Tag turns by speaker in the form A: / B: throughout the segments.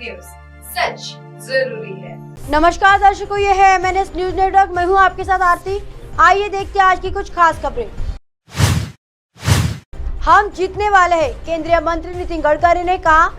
A: News, सच जरूरी है।
B: नमस्कार दर्शकों, ये है MNS न्यूज नेटवर्क। मैं हूँ आपके साथ आरती। आइए देखते हैं आज की कुछ खास खबरें। हम जीतने वाले हैं। केंद्रीय मंत्री नितिन गडकरी ने कहा,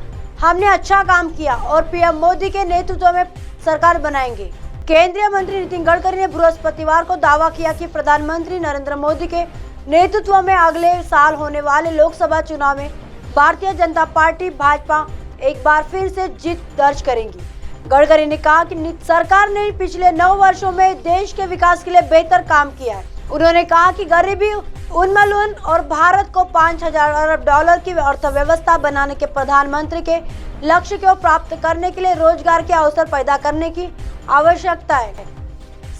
B: हमने अच्छा काम किया और PM मोदी के नेतृत्व में सरकार बनाएंगे। केंद्रीय मंत्री नितिन गडकरी ने बृहस्पतिवार को दावा किया कि प्रधानमंत्री नरेंद्र मोदी के नेतृत्व में अगले साल होने वाले लोकसभा चुनाव में भारतीय जनता पार्टी भाजपा एक बार फिर से जीत दर्ज करेंगी। गडकरी ने कहा कि सरकार ने पिछले 9 वर्षों में देश के विकास के लिए बेहतर काम किया है। उन्होंने कहा कि गरीबी उन्मूलन और भारत को 5,000 अरब डॉलर की अर्थव्यवस्था बनाने के प्रधानमंत्री के लक्ष्य को प्राप्त करने के लिए रोजगार के अवसर पैदा करने की आवश्यकता है।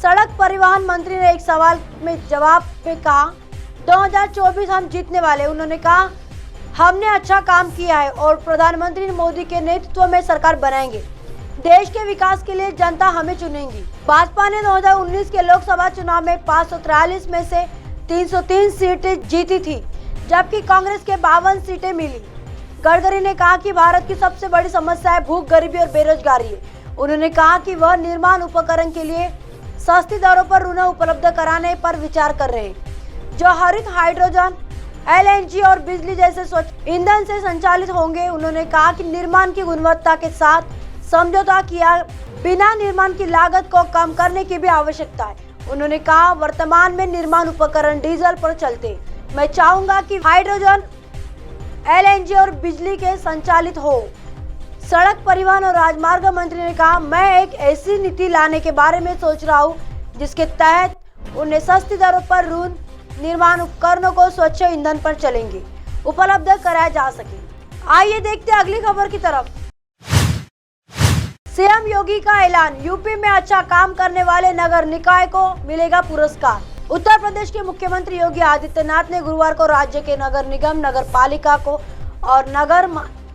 B: सड़क परिवहन मंत्री ने एक सवाल में जवाब में कहा, 2024 हम जीतने वाले। उन्होंने कहा, हमने अच्छा काम किया है और प्रधानमंत्री मोदी के नेतृत्व में सरकार बनाएंगे। देश के विकास के लिए जनता हमें चुनेगी। भाजपा ने 2019 के लोकसभा चुनाव में 543 में से 303 सीटें जीती थी, जबकि कांग्रेस के 52 सीटें मिली। गडकरी ने कहा कि भारत की सबसे बड़ी समस्या है भूख, गरीबी और बेरोजगारी है। उन्होंने कहा कि वह निर्माण उपकरण के लिए सस्ती दरों पर ऋण उपलब्ध कराने पर विचार कर रहे हैं, जो हरित हाइड्रोजन, LNG और बिजली जैसे स्वच्छ ईंधन से संचालित होंगे। उन्होंने कहा कि निर्माण की गुणवत्ता के साथ समझौता किया बिना निर्माण की लागत को कम करने की भी आवश्यकता है। उन्होंने कहा, वर्तमान में निर्माण उपकरण डीजल पर चलते हैं। मैं चाहूंगा कि हाइड्रोजन, LNG और बिजली के संचालित हो। सड़क परिवहन और राजमार्ग मंत्री ने कहा, मैं एक ऐसी नीति लाने के बारे में सोच रहा हूँ जिसके तहत उन्हें सस्ती दरों पर ऋण निर्माण उपकरणों को स्वच्छ ईंधन पर चलेंगे उपलब्ध कराया जा सके। आइए देखते हैं अगली खबर की तरफ। सीएम योगी का ऐलान, यूपी में अच्छा काम करने वाले नगर निकाय को मिलेगा पुरस्कार। उत्तर प्रदेश के मुख्यमंत्री योगी आदित्यनाथ ने गुरुवार को राज्य के नगर निगम, नगर पालिका को और नगर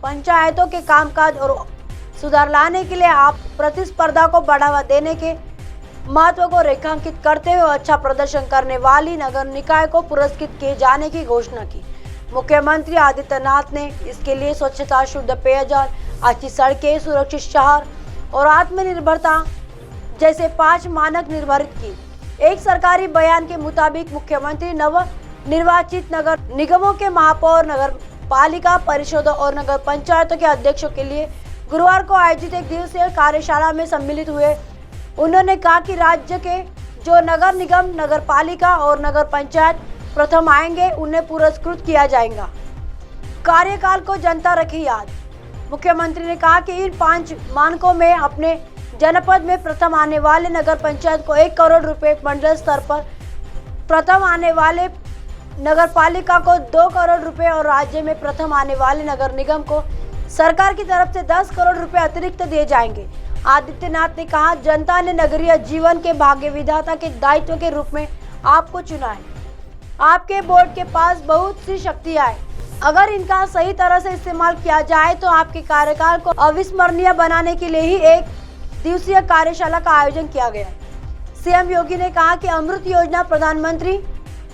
B: पंचायतों के कामकाज और सुधार लाने के लिए आप प्रतिस्पर्धा को बढ़ावा देने के महत्व को रेखांकित करते हुए अच्छा प्रदर्शन करने वाली नगर निकाय को पुरस्कृत किए जाने की घोषणा की। मुख्यमंत्री आदित्यनाथ ने इसके लिए स्वच्छता, शुद्ध पेयजल, अच्छी सड़कें, सुरक्षित शहर और आत्मनिर्भरता जैसे 5 मानक निर्धारित किए। एक सरकारी बयान के मुताबिक मुख्यमंत्री नव निर्वाचित नगर निगमों के महापौर, नगर पालिका परिषदों और नगर पंचायतों के अध्यक्षों के लिए गुरुवार को आयोजित एक दिवसीय कार्यशाला में सम्मिलित हुए। उन्होंने कहा कि राज्य के जो नगर निगम, नगर पालिका और नगर पंचायत प्रथम आएंगे, उन्हें पुरस्कृत किया जाएगा। कार्यकाल को जनता रखे याद। मुख्यमंत्री ने कहा कि इन 5 मानकों में अपने जनपद में प्रथम आने वाले नगर पंचायत को 1 करोड़ रुपए, मंडल स्तर पर प्रथम आने वाले नगर पालिका को 2 करोड़ रुपए और राज्य में प्रथम आने वाले नगर निगम को सरकार की तरफ से 10 करोड़ रुपए अतिरिक्त दिए जाएंगे। आदित्यनाथ ने कहा, जनता ने नगरीय जीवन के भाग्य विधाता के दायित्व के रूप में आपको चुना है। आपके बोर्ड के पास बहुत सी शक्तियां हैं। अगर इनका सही तरह से इस्तेमाल किया जाए तो आपके कार्यकाल को अविस्मरणीय बनाने के लिए ही एक दिवसीय कार्यशाला का आयोजन किया गया है। सीएम योगी ने कहा कि अमृत योजना, प्रधानमंत्री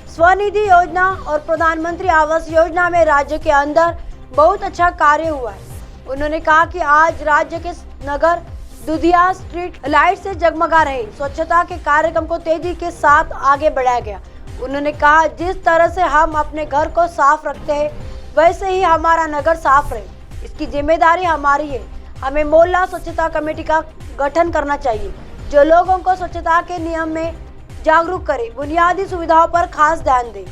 B: स्वनिधि योजना और प्रधानमंत्री आवास योजना में राज्य के अंदर बहुत अच्छा कार्य हुआ है। उन्होंने कहा कि आज राज्य के नगर दुधिया स्ट्रीट लाइट से जगमगा रहे। स्वच्छता के कार्यक्रम को तेजी के साथ आगे बढ़ाया गया। उन्होंने कहा, जिस तरह से हम अपने घर को साफ रखते हैं, वैसे ही हमारा नगर साफ रहे। इसकी जिम्मेदारी हमारी है। हमें मोहल्ला स्वच्छता कमेटी का गठन करना चाहिए, जो लोगों को स्वच्छता के नियम में जागरूक करे, बुनियादी सुविधाओं पर खास ध्यान दे।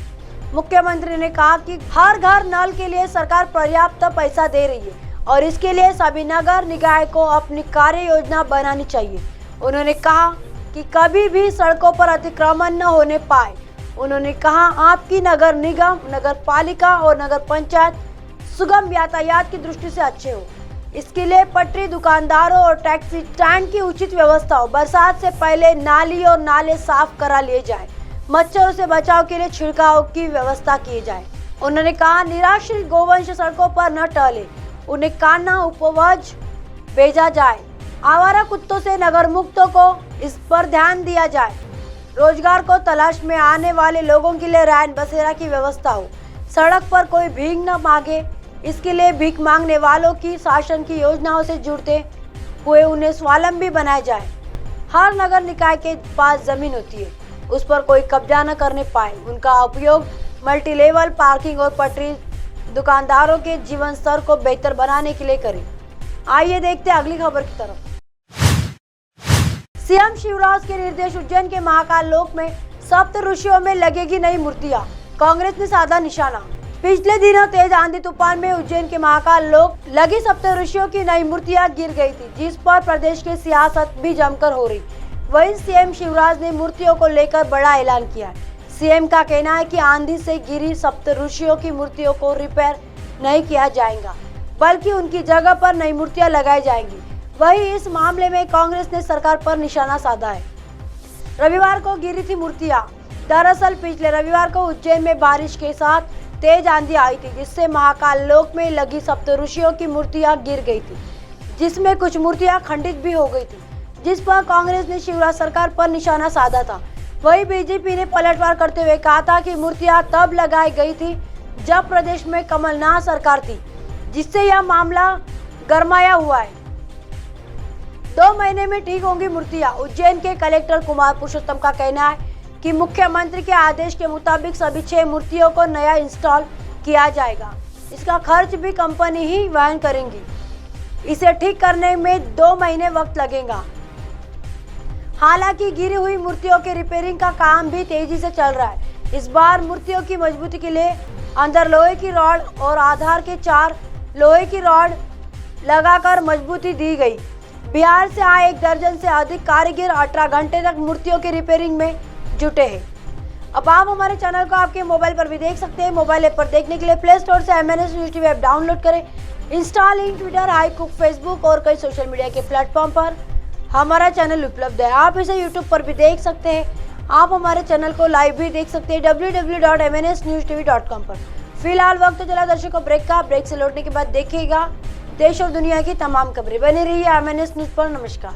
B: मुख्यमंत्री ने कहा कि हर घर नल के लिए सरकार पर्याप्त पैसा दे रही है और इसके लिए सभी नगर निकाय को अपनी कार्य योजना बनानी चाहिए। उन्होंने कहा कि कभी भी सड़कों पर अतिक्रमण न होने पाए। उन्होंने कहा, आपकी नगर निगम, नगर पालिका और नगर पंचायत सुगम यातायात की दृष्टि से अच्छे हो। इसके लिए पटरी दुकानदारों और टैक्सी स्टैंड की उचित व्यवस्था हो। बरसात से पहले नाली और नाले साफ करा लिए जाए। मच्छरों से बचाव के लिए छिड़काव की व्यवस्था की जाए। उन्होंने कहा, निराश्रित गोवंश सड़कों पर न टहले, उन्हें कान्हा उपवज भेजा जाए। आवारा कुत्तों से नगर मुक्तों को इस पर ध्यान दिया जाए। रोजगार को तलाश में आने वाले लोगों के लिए रैन बसेरा की व्यवस्था हो। सड़क पर कोई भीख न मांगे, इसके लिए भीख मांगने वालों की शासन की योजनाओं से जुड़ते हुए उन्हें स्वावलंबी बनाया जाए। हर नगर निकाय के पास जमीन होती है, उस पर कोई कब्जा न करने पाए। उनका उपयोग मल्टी लेवल पार्किंग और पटरी दुकानदारों के जीवन स्तर को बेहतर बनाने के लिए करें। आइए देखते हैं अगली खबर की तरफ। सीएम शिवराज के निर्देश, उज्जैन के महाकाल लोक में सप्त ऋषियों में लगेगी नई मूर्तियां, कांग्रेस ने साधा निशाना। पिछले दिनों तेज आंधी तूफान में उज्जैन के महाकाल लोक लगी सप्त ऋषियों की नई मूर्तियां गिर गई थी, जिस पर प्रदेश की सियासत भी जमकर हो रही। वहीं सीएम शिवराज ने मूर्तियों को लेकर बड़ा ऐलान किया है। सीएम का कहना है कि आंधी से गिरी सप्त ऋषियों की मूर्तियों को रिपेयर नहीं किया जाएगा, बल्कि उनकी जगह पर नई मूर्तियां लगाई जाएंगी। वहीं इस मामले में कांग्रेस ने सरकार पर निशाना साधा है। रविवार को गिरी थी मूर्तियां। दरअसल पिछले रविवार को उज्जैन में बारिश के साथ तेज आंधी आई थी, जिससे महाकाल लोक में लगी सप्त ऋषियों की मूर्तियां गिर गई थी, जिसमें कुछ मूर्तियां खंडित भी हो गई थी, जिस पर कांग्रेस ने शिवराज सरकार पर निशाना साधा था। वहीं बीजेपी ने पलटवार करते हुए कहा था कि मूर्तियां तब लगाई गई थी जब प्रदेश में कमलनाथ सरकार थी, जिससे यह मामला गरमाया हुआ है। 2 महीने में ठीक होंगी मूर्तियां। उज्जैन के कलेक्टर कुमार पुरुषोत्तम का कहना है कि मुख्यमंत्री के आदेश के मुताबिक सभी 6 मूर्तियों को नया इंस्टॉल किया जाएगा। इसका खर्च भी कंपनी ही वहन करेंगी। इसे ठीक करने में 2 महीने वक्त लगेगा। हालांकि गिरी हुई मूर्तियों के रिपेयरिंग का काम भी तेजी से चल रहा है। इस बार मूर्तियों की मजबूती के लिए अंदर लोहे की रॉड और आधार के 4 लोहे की रॉड लगाकर मजबूती दी गई। बिहार से आए 1 दर्जन से अधिक कारीगर 18 घंटे तक मूर्तियों की रिपेयरिंग में जुटे हैं। अब आप हमारे चैनल को आपके मोबाइल पर भी देख सकते हैं। मोबाइल ऐप पर देखने के लिए प्ले स्टोर से MNS news TV app download करें। इंस्टा, लिंक, ट्विटर, हाईकुक, फेसबुक और कई सोशल मीडिया के प्लेटफॉर्म पर हमारा चैनल उपलब्ध है। आप इसे यूट्यूब पर भी देख सकते हैं। आप हमारे चैनल को लाइव भी देख सकते हैं www.mnsnewstv.com पर। फिलहाल वक्त चला दर्शकों ब्रेक का। ब्रेक से लौटने के बाद देखिएगा देश और दुनिया की तमाम खबरें। बने रहिए MNS न्यूज़ पर। नमस्कार।